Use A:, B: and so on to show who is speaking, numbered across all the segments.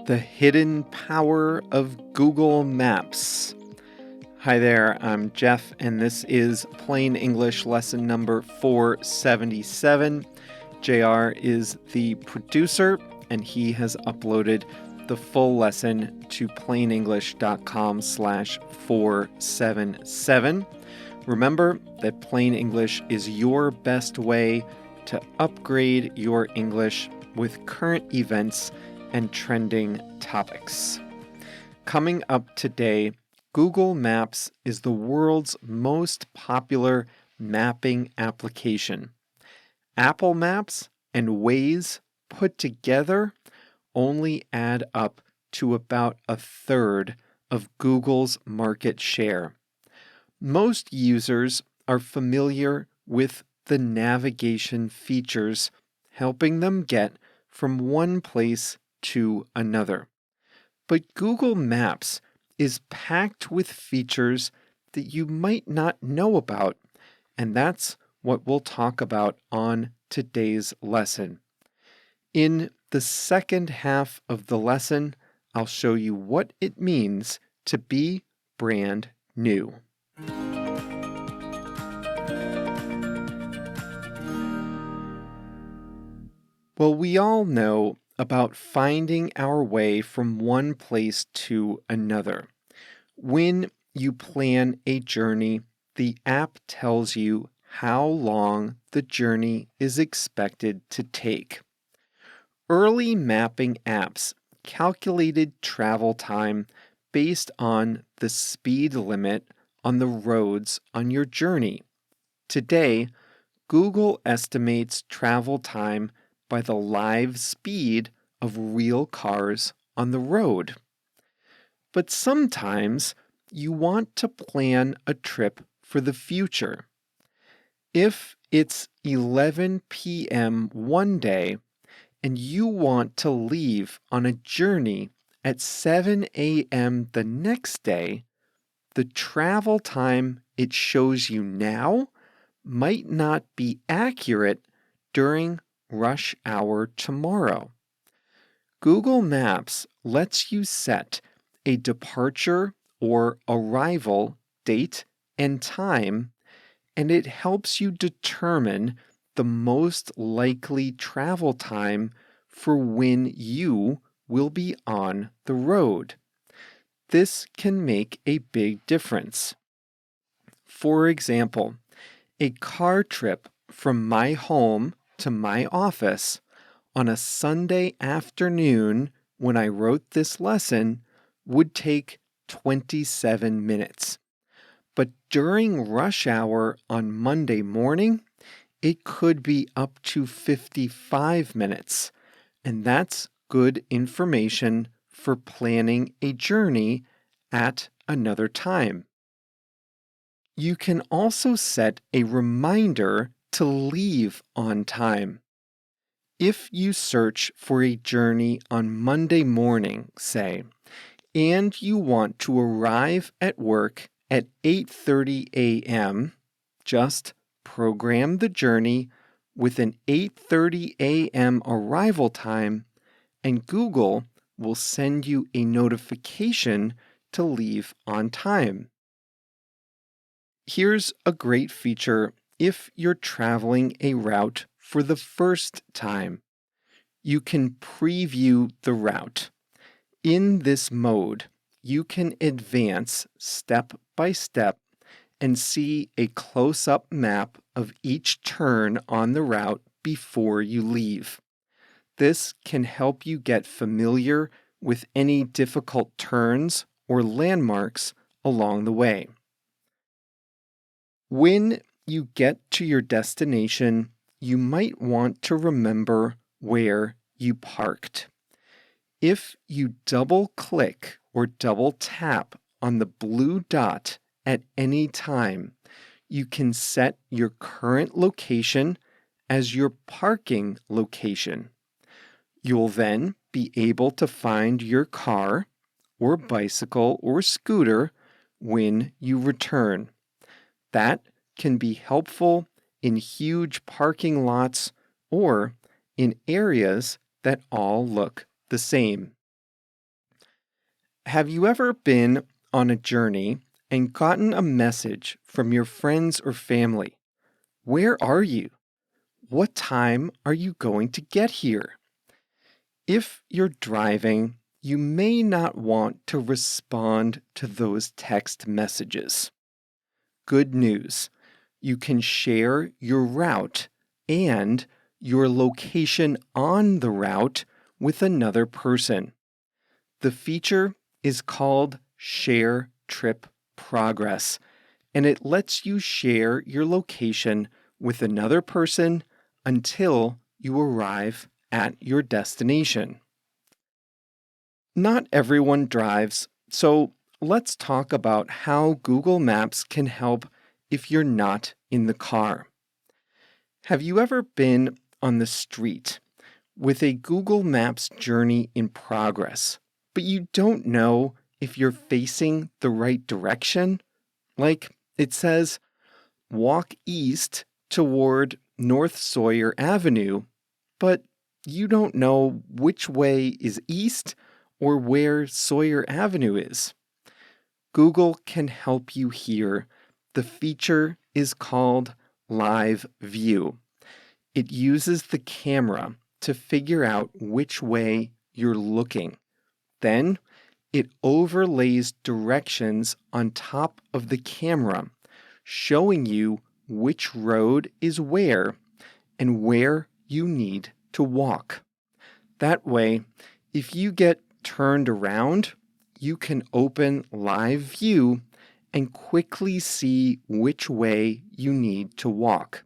A: The hidden power of Google Maps. Hi there, I'm Jeff, and this is Plain English lesson number 477. JR is the producer, and he has uploaded the full lesson to plainenglish.com/477. Remember that Plain English is your best way to upgrade your English with current events and trending topics. Coming up today, Google Maps is the world's most popular mapping application. Apple Maps and Waze put together only add up to about a third of Google's market share. Most users are familiar with the navigation features, helping them get from one place to another. But Google Maps is packed with features that you might not know about, and that's what we'll talk about on today's lesson. In the second half of the lesson, I'll show you what it means to be brand new. Well, we all know about finding our way from one place to another. When you plan a journey, the app tells you how long the journey is expected to take. Early mapping apps calculated travel time based on the speed limit on the roads on your journey. Today, Google estimates travel time by the live speed of real cars on the road. But sometimes you want to plan a trip for the future. If it's 11 p.m. one day and you want to leave on a journey at 7 a.m. the next day, the travel time it shows you now might not be accurate during rush hour tomorrow. Google Maps lets you set a departure or arrival date and time, and it helps you determine the most likely travel time for when you will be on the road. This can make a big difference. For example, a car trip from my home to my office on a Sunday afternoon when I wrote this lesson would take 27 minutes. But during rush hour on Monday morning, it could be up to 55 minutes. And that's good information for planning a journey at another time. You can also set a reminder to leave on time. If you search for a journey on Monday morning, say, and you want to arrive at work at 8:30 a.m., just program the journey with an 8:30 a.m. arrival time, and Google will send you a notification to leave on time. Here's a great feature if you're traveling a route for the first time. You can preview the route. In this mode, you can advance step by step and see a close-up map of each turn on the route before you leave. This can help you get familiar with any difficult turns or landmarks along the way. When you get to your destination, you might want to remember where you parked. If you double-click or double-tap on the blue dot at any time, you can set your current location as your parking location. You'll then be able to find your car or bicycle or scooter when you return. That can be helpful in huge parking lots or in areas that all look the same. Have you ever been on a journey and gotten a message from your friends or family? Where are you? What time are you going to get here? If you're driving, you may not want to respond to those text messages. Good news, you can share your route and your location on the route with another person. The feature is called Share Trip Progress, and it lets you share your location with another person until you arrive at your destination. Not everyone drives, so let's talk about how Google Maps can help if you're not in the car. Have you ever been on the street with a Google Maps journey in progress, but you don't know if you're facing the right direction? Like it says, walk east toward North Sawyer Avenue, but you don't know which way is east or where Sawyer Avenue is. Google can help you here. The feature is called Live View. It uses the camera to figure out which way you're looking. Then it overlays directions on top of the camera, showing you which road is where and where you need to walk. That way, if you get turned around, you can open Live View and quickly see which way you need to walk.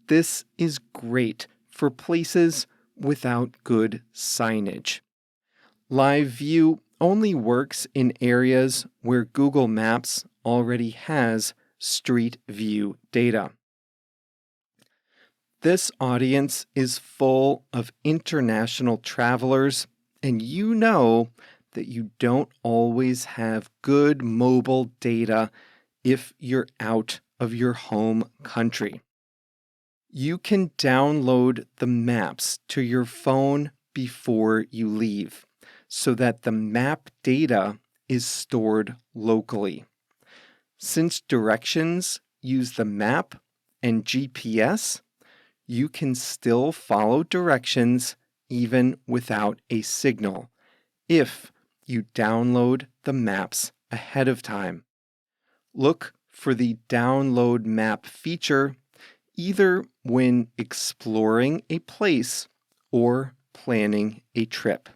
A: This is great for places without good signage. Live View only works in areas where Google Maps already has Street View data. This audience is full of international travelers, and you know that you don't always have good mobile data if you're out of your home country. You can download the maps to your phone before you leave, so that the map data is stored locally. Since directions use the map and GPS, you can still follow directions even without a signal if you download the maps ahead of time. Look for the Download Map feature either when exploring a place or planning a trip.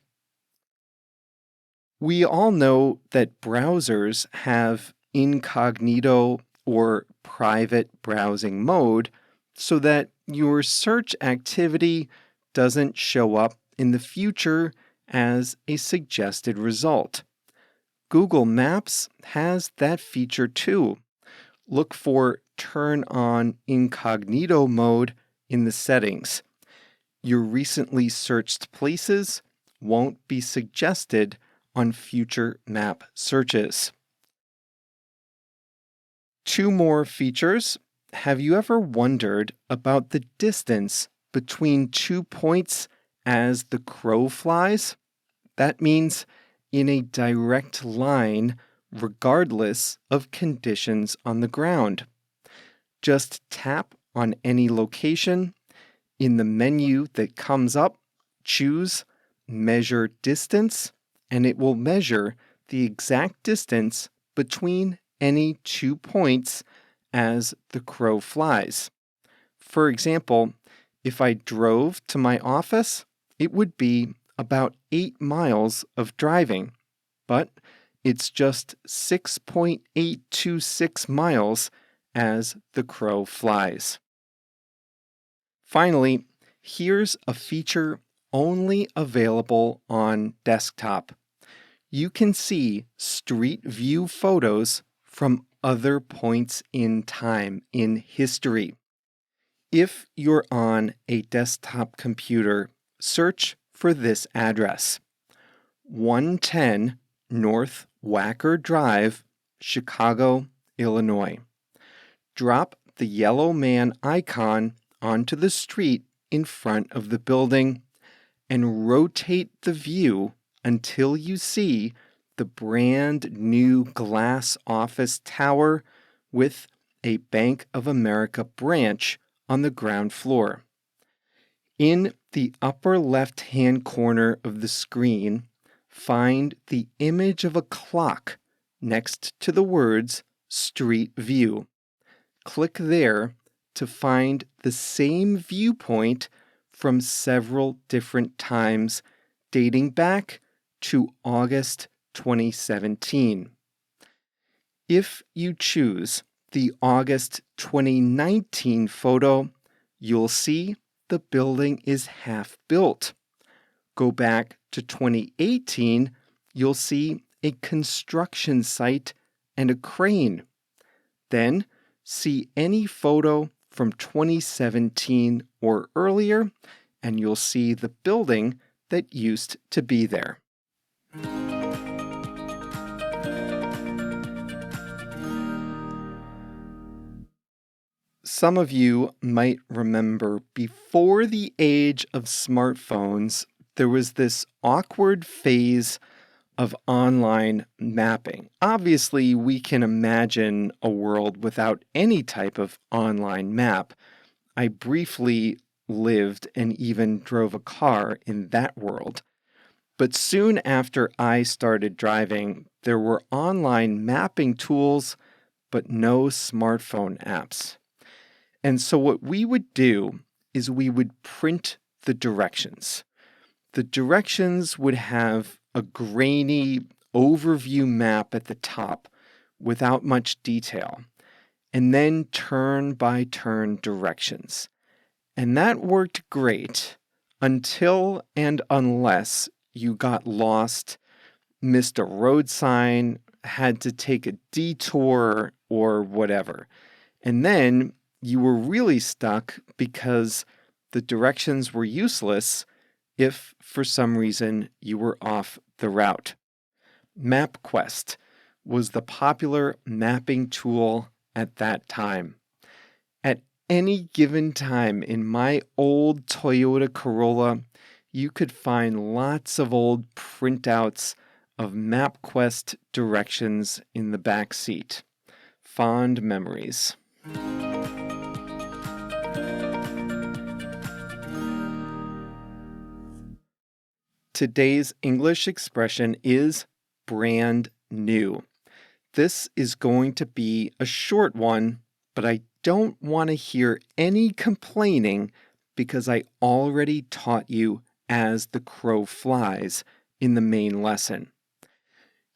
A: We all know that browsers have incognito or private browsing mode so that your search activity doesn't show up in the future as a suggested result. Google Maps has that feature too. Look for Turn on Incognito mode in the settings. Your recently searched places won't be suggested on future map searches. Two more features. Have you ever wondered about the distance between 2 points as the crow flies? That means in a direct line, regardless of conditions on the ground. Just tap on any location. In the menu that comes up, choose Measure Distance, and it will measure the exact distance between any 2 points as the crow flies. For example, if I drove to my office, it would be about 8 miles of driving, but it's just 6.826 miles as the crow flies. Finally, here's a feature only available on desktop. You can see Street View photos from other points in time in history. If you're on a desktop computer, search for this address: 110 North Wacker Drive, Chicago, Illinois. Drop the yellow man icon onto the street in front of the building and rotate the view until you see the brand new glass office tower with a Bank of America branch on the ground floor. In the upper left-hand corner of the screen, find the image of a clock next to the words Street View. Click there to find the same viewpoint from several different times dating back to August 2017. If you choose the August 2019 photo, you'll see the building is half built. Go back to 2018, you'll see a construction site and a crane. Then see any photo from 2017 or earlier, and you'll see the building that used to be there. Some of you might remember before the age of smartphones, there was this awkward phase of online mapping. Obviously, we can imagine a world without any type of online map. I briefly lived and even drove a car in that world. But soon after I started driving, there were online mapping tools, but no smartphone apps. And so what we would do is we would print the directions. The directions would have a grainy overview map at the top without much detail, and then turn-by-turn directions. And that worked great until and unless you got lost, missed a road sign, had to take a detour, or whatever. And then you were really stuck because the directions were useless if, for some reason, you were off the route. MapQuest was the popular mapping tool at that time. At any given time in my old Toyota Corolla, you could find lots of old printouts of MapQuest directions in the back seat. Fond memories. Today's English expression is brand new. This is going to be a short one, but I don't want to hear any complaining because I already taught you as the crow flies in the main lesson.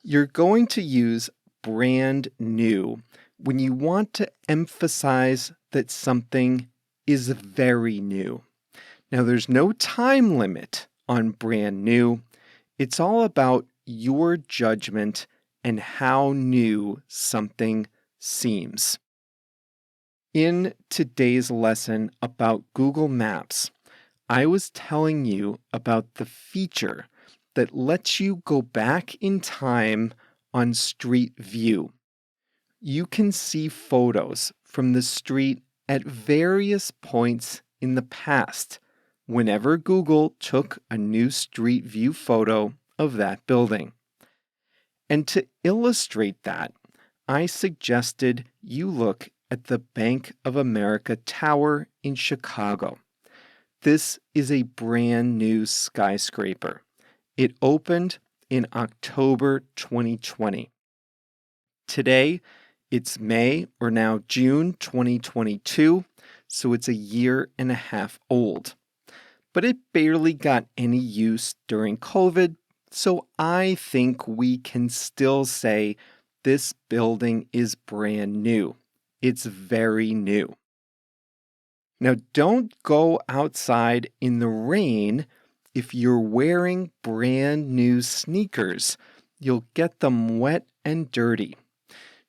A: You're going to use brand new when you want to emphasize that something is very new. Now, there's no time limit on brand new. It's all about your judgment and how new something seems. In today's lesson about Google Maps, I was telling you about the feature that lets you go back in time on Street View. You can see photos from the street at various points in the past, whenever Google took a new Street View photo of that building. And to illustrate that, I suggested you look at the Bank of America Tower in Chicago. This is a brand new skyscraper. It opened in October 2020. Today, it's May, or now June 2022, so it's a year and a half old. But it barely got any use during COVID, so I think we can still say this building is brand new. It's very new. Now, don't go outside in the rain if you're wearing brand new sneakers. You'll get them wet and dirty.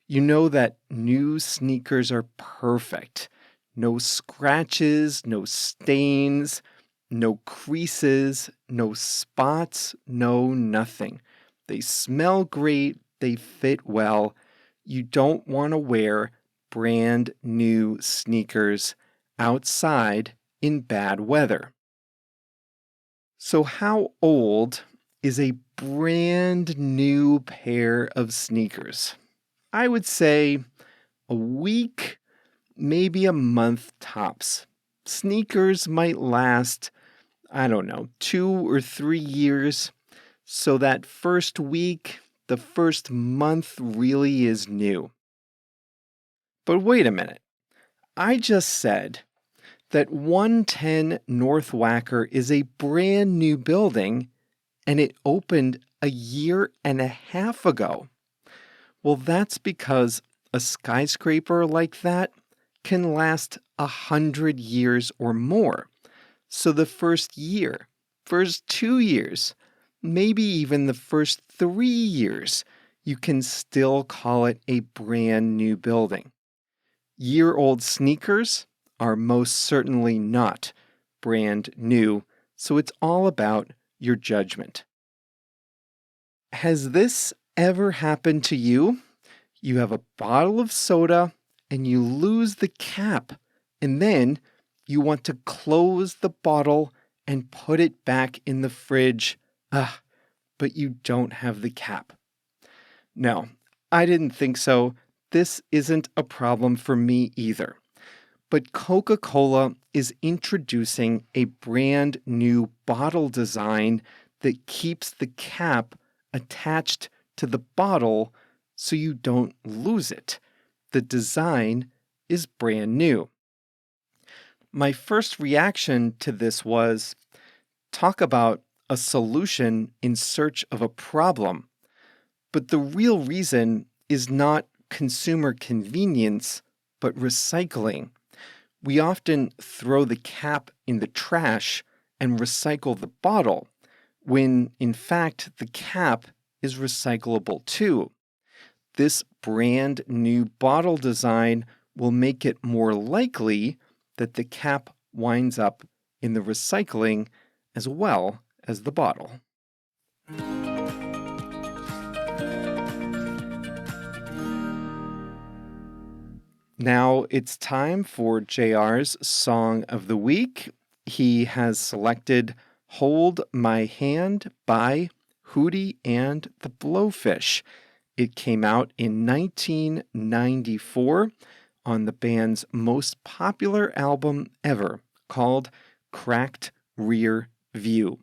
A: You know that new sneakers are perfect. No scratches, no stains, no creases, no spots, no nothing. They smell great, they fit well. You don't want to wear brand new sneakers outside in bad weather. So how old is a brand new pair of sneakers. I would say a week, maybe a month tops. Sneakers might last, I don't know, 2 or 3 years. So that first week, the first month really is new. But wait a minute. I just said that 110 North Wacker is a brand new building and it opened a year and a half ago. Well, that's because a skyscraper like that can last 100 years or more. So the first year, first 2 years, maybe even the first 3 years, you can still call it a brand new building. Year-old sneakers are most certainly not brand new, so it's all about your judgment. Has this ever happened to you? You have a bottle of soda and you lose the cap, and then you want to close the bottle and put it back in the fridge, but you don't have the cap. No, I didn't think so. This isn't a problem for me either. But Coca-Cola is introducing a brand new bottle design that keeps the cap attached to the bottle so you don't lose it. The design is brand new. My first reaction to this was, talk about a solution in search of a problem. But the real reason is not consumer convenience, but recycling. We often throw the cap in the trash and recycle the bottle, when in fact the cap is recyclable too. This brand new bottle design will make it more likely that the cap winds up in the recycling as well as the bottle. Now it's time for JR's Song of the Week. He has selected Hold My Hand by Hootie and the Blowfish. It came out in 1994 on the band's most popular album ever, called Cracked Rear View.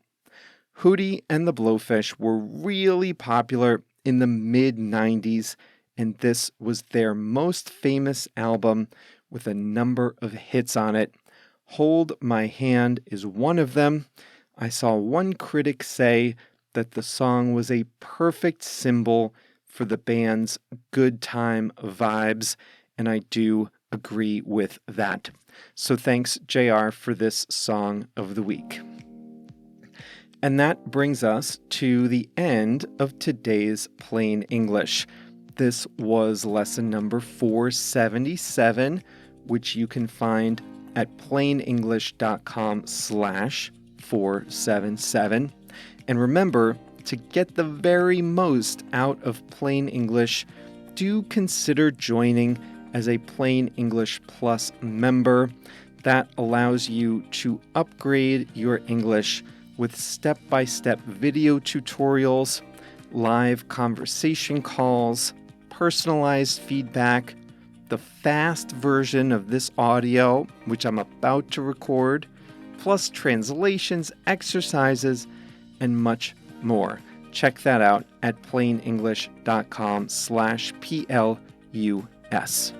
A: Hootie and the Blowfish were really popular in the mid-90s, and this was their most famous album with a number of hits on it. Hold My Hand is one of them. I saw one critic say that the song was a perfect symbol for the band's good time vibes, and I do agree with that. So thanks, JR, for this Song of the Week. And that brings us to the end of today's Plain English. This was lesson number 477, which you can find at plainenglish.com/477. And remember, to get the very most out of Plain English, do consider joining as a Plain English Plus member. That allows you to upgrade your English with step-by-step video tutorials, live conversation calls, personalized feedback, the fast version of this audio, which I'm about to record, plus translations, exercises, and much more. Check that out at plainenglish.com/PLUS.